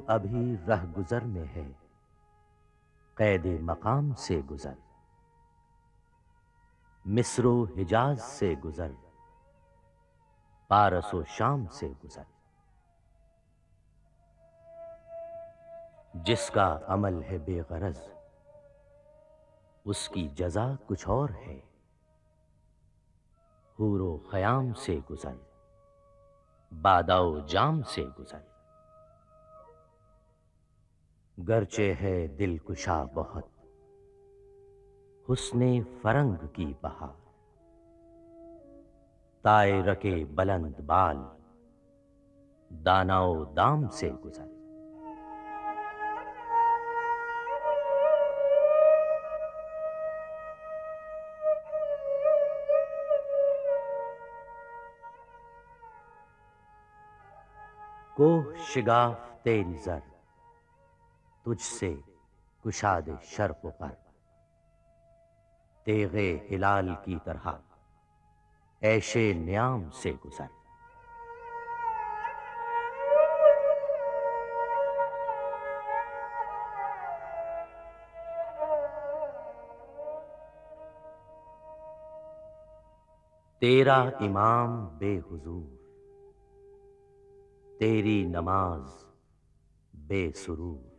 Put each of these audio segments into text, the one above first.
अभी रह गुजर में है, कैदे मकाम से गुजर। मिस्रो हिजाज से गुजर, पारसो शाम से गुजर। जिसका अमल है बेगरज, उसकी जजा कुछ और है। हूरो ख़याम से गुजर, बादाओ जाम से गुजर। गरचे है दिलकुशा बहुत, हुस्ने फरंग की बहार। ताए के बुलंद बाल, दानाओ दाम से गुजर। कोह शिगाफ तेरी जर, तुझसे कुशादे शर्क़ पर। तेगे हिलाल की तरह ऐशे न्याम से गुजर। तेरा इमाम बेहुजूर, तेरी नमाज बेसुरूर।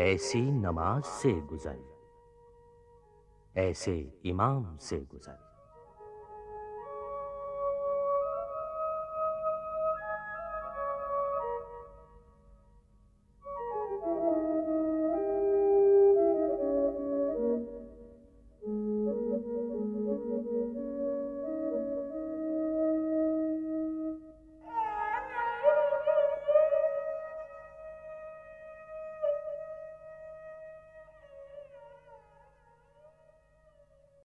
ऐसी नमाज से गुजर, ऐसे इमाम से गुजर।